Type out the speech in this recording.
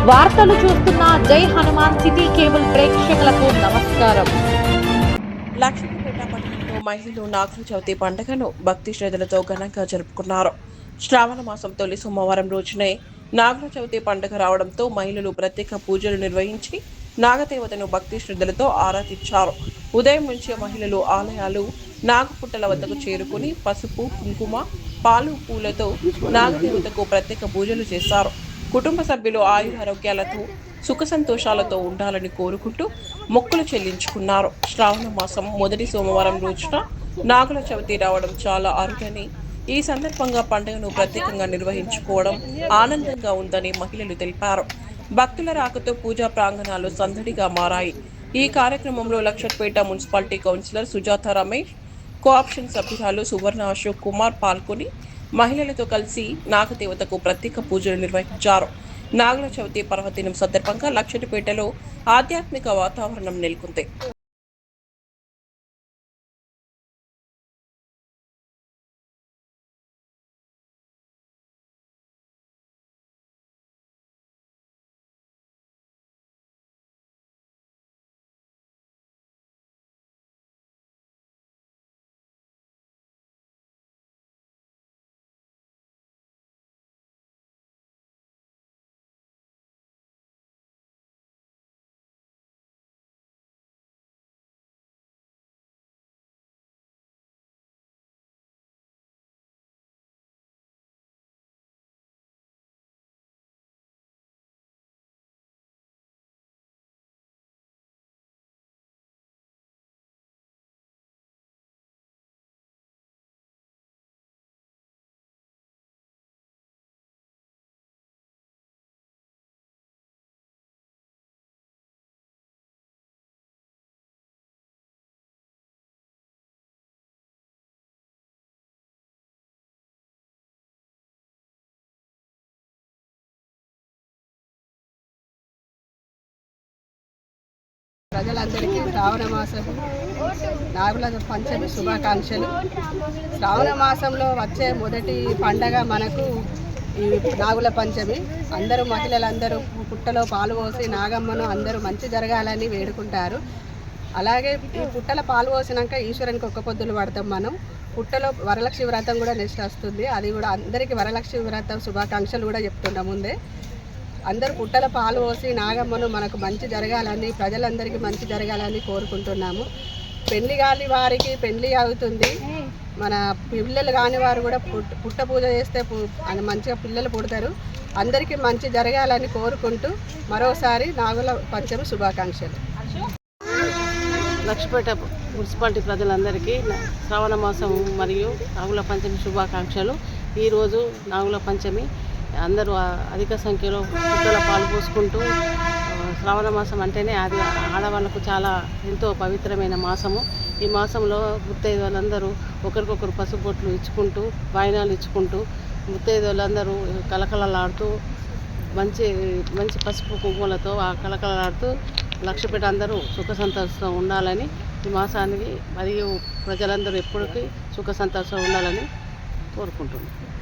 వార్తలు చూస్తున్న జై హనుమాన్ సిటీ కేబుల్ ప్రేక్షకులకు నమస్కారం. లక్ష్మీపేట పట్టణంలో మహిళలు నాగుల చవితి పండుగను భక్తి శ్రద్ధలతో ఘనంగా జరుపుకున్నారు. శ్రావణ మాసం తొలి సోమవారం రోజునే నాగుల చవితి పండుగ రావడంతో మహిళలు ప్రత్యేక పూజలు నిర్వహించి నాగదేవతను భక్తి శ్రద్ధలతో ఆరాధించారు. ఉదయం నుంచే మహిళలు ఆలయాలు నాగపుట్టల వద్దకు చేరుకుని పసుపు, కుంకుమ, పాలు, పూలతో నాగదేవతకు ప్రత్యేక పూజలు చేశారు. కుటుంబ సభ్యులు ఆయురారోగ్యాలతో సుఖ సంతోషాలతో ఉండాలని కోరుకుంటూ మొక్కులు చెల్లించుకున్నారు. శ్రావణ మాసం మొదటి సోమవారం రోజున నాగుల చవితి రావడం చాలా అరుదని, ఈ సందర్భంగా పండుగను ప్రత్యేకంగా నిర్వహించుకోవడం ఆనందంగా ఉందని మహిళలు తెలిపారు. భక్తుల రాకతో పూజా ప్రాంగణాలు సందడిగా మారాయి. ఈ కార్యక్రమంలో Luxettipet municipality councillor Sujatha Ramesh, co-option సభ్యురాలు సువర్ణ అశోక్ కుమార్ పాల్గొని మహిళలతో కలిసి నాగదేవతకు ప్రత్యేక పూజలు నిర్వహించారు. నాగుల చవితి పర్వదినం సందర్భంగా లక్షటిపేటలో ఆధ్యాత్మిక వాతావరణం నెలకొంది. ప్రజలందరికీ శ్రావణ మాసం నాగుల పంచమి శుభాకాంక్షలు. శ్రావణ మాసంలో వచ్చే మొదటి పండగ మనకు ఈ నాగుల పంచమి. అందరూ మహిళలందరూ పుట్టలో పాలు పోసి నాగమ్మను అందరూ మంచి జరగాలని వేడుకుంటారు. అలాగే ఈ పుట్టల పాలు పోసినాక ఈశ్వరునికి ఒక్క పొద్దులు పడతాం మనం. పుట్టలో వరలక్ష్మి వ్రతం కూడా నెక్స్ట్ వస్తుంది. అది కూడా అందరికీ వరలక్ష్మి వ్రతం శుభాకాంక్షలు కూడా చెప్తున్నాం ముందే. అందరూ పుట్టల పాలు పోసి నాగమ్మను మనకు మంచి జరగాలని, ప్రజలందరికీ మంచి జరగాలని కోరుకుంటున్నాము. పెళ్లి కాని వారికి పెళ్లి అవుతుంది. మన పిల్లలు కాని వారు కూడా పుట్ట పూజ చేస్తే మంచిగా పిల్లలు పుడతారు. అందరికీ మంచి జరగాలని కోరుకుంటూ మరోసారి నాగుల పంచమి శుభాకాంక్షలు. లక్ష్మీపేట మున్సిపాలిటీ ప్రజలందరికీ శ్రావణ మాసం మరియు నాగుల పంచమి శుభాకాంక్షలు. ఈరోజు నాగుల పంచమి అందరూ అధిక సంఖ్యలో పుట్టల పాలు పోసుకుంటూ, శ్రావణ మాసం అంటేనే అది ఆడవాళ్ళకు చాలా ఎంతో పవిత్రమైన మాసము. ఈ మాసంలో ముత్తైదువులందరూ ఒకరికొకరు పసుపు బొట్లు ఇచ్చుకుంటూ, వాయినాలు ఇచ్చుకుంటూ, ముత్తైదువులందరూ కలకలలాడుతూ మంచి మంచి పసుపు కుంకుమలతో కలకలలాడుతూ లక్ష్మీపేట అందరూ సుఖ సంతోషంతో ఉండాలని, ఈ మాసానికి మరియు ప్రజలందరూ ఎప్పటికీ సుఖ సంతోషంతో ఉండాలని కోరుకుంటున్నాను.